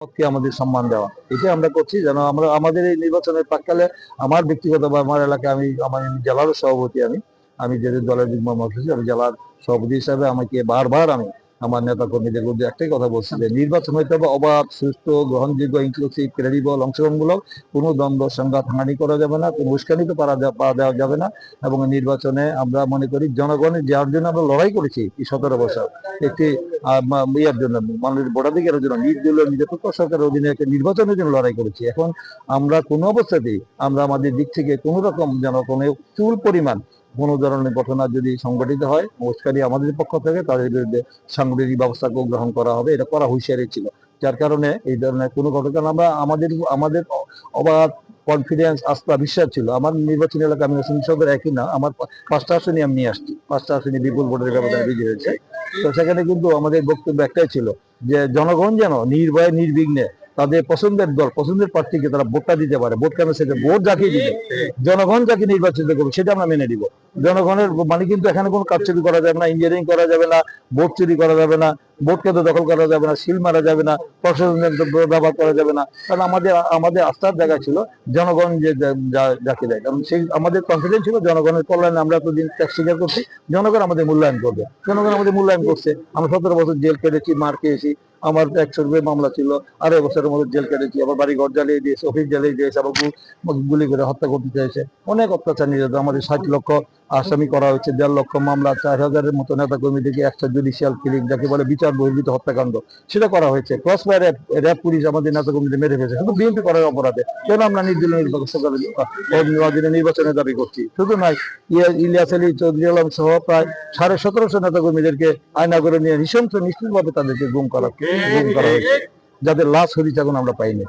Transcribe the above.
পক্ষে আমাদের সম্মান দেওয়া, এটাই আমরা করছি যেন আমরা আমাদের এই নির্বাচনের প্রাককালে আমার ব্যক্তিগত বা আমার এলাকায় আমার জেলার সভাপতি, আমি আমি যেহেতু দলের যুগ্ম মহাসচিব, আমি জেলার সভাপতি হিসাবে আমাকে বারবার আমি আমার নেতা কর্মীদের মধ্যে একটাই কথা বলছি যে নির্বাচন হইতে হবে অবাধ, সুষ্ঠু, গ্রহণযোগ্য, ইনক্লুসিভ, ক্রেডিবল, অংশগ্রহণমূলক। কোনো দ্বন্দ্ব সংঘাত হানি করা যাবে না, কোনো উস্কানিতে পা দেওয়া যাবে না। এবং নির্বাচনে আমরা মনে করি জনগণের যার জন্য আমরা লড়াই করেছি এই 17 বছর, একটি ইয়ার জন্য, মানুষের ভোটাধিকারের জন্য, নির্দলীয় নিরপেক্ষ সরকারের অধীনে একটা নির্বাচনের জন্য লড়াই করেছি। এখন আমরা কোনো অবস্থাতেই আমরা আমাদের দিক থেকে কোনো রকম যেন কোনো চুল পরিমাণ কোনো ধরনের ঘটনা যদি সংঘটিত হয়, উস্কানি আমাদের পক্ষ থেকে তাদের বিরুদ্ধে সাংগঠনিক ব্যবস্থাকেও গ্রহণ করা হবে, এটা করা হুঁশিয়ারি ছিল। যার কারণে এই ধরনের কোনো ঘটনা আমরা আমাদের আমাদের অবাধ কনফিডেন্স, আস্থা, বিশ্বাস ছিল। আমার নির্বাচনী এলাকা আমি সংসদের একই না, আমার 5টা আসনই আমি নিয়ে আসছি, 5টা আসনই বিপুল ভোটের ব্যবধানে বিজয়ী হয়েছে। তো সেখানে কিন্তু আমাদের বক্তব্য একটাই ছিল যে জনগণ যেন নির্ভয়ে নির্বিঘ্নে তাদের পছন্দের দল, পছন্দের প্রার্থীকে তারা ভোটটা দিতে পারে। ভোট কেন, সেটা ভোট যাকে দিবে, জনগণ যাকে নির্বাচিত করবে সেটা আমরা মেনে দিব। জনগণের মানে কিন্তু এখানে কোনো কাজ চুরি করা যাবে না, ইঞ্জিনিয়ারিং করা যাবে না, ভোট চুরি করা যাবে না, ভোট কেন্দ্র দখল করা যাবে না, সিল মারা যাবে না, প্রশাসনের ব্যবহার করা যাবে না। কারণ আমাদের আমাদের আস্থার জায়গা ছিল জনগণ যে যাকে দেয়, কারণ সেই আমাদের কনফিডেন্স ছিল জনগণের কল্যাণে আমরা এতদিন ত্যাগ স্বীকার করছি, জনগণ আমাদের মূল্যায়ন করবে। জনগণ আমাদের মূল্যায়ন করছে। আমরা 17 বছর জেল কেটেছি, মার খেয়েছি, আমার 100 মামলা ছিল, 2.5 বছরের মধ্যে জেল কেটেছি, আবার বাড়ি ঘর জ্বালিয়ে দিয়েছে, অফিস জ্বালিয়ে দিয়েছে, আবার গুলি করে হত্যা করতে চাইছে, অনেক অত্যাচার নির্যাতন। আমাদের 60 লক্ষ আসামি করা হয়েছে, 1.5 লক্ষ মামলা, 4,000-এর মতো নেতা কর্মীদেরকে এক্সট্রা জুডিশিয়াল কিলিং, যাকে বলে বিচার বহির্ভূত হত্যাকাণ্ড, সেটা করা হয়েছে। ক্রস ফায়ার র্যাব পুলিশ আমাদের নেতা কর্মীদের মেরে ফেলেছে শুধু বিএনপি করার অপরাধে। কেন আমরা নির্দলীয় নির্বাচনের দাবি করছি? শুধু নয়, ইলিয়াস আলী, চৌধুরী আলম সহ প্রায় 1750 নেতা কর্মীদেরকে আয়না করে নিয়ে নৃশংস নিশ্চিতভাবে তাদেরকে গুম করা হয়েছে, যাদের লাশ হরিচাগুন আমরা পাইনি।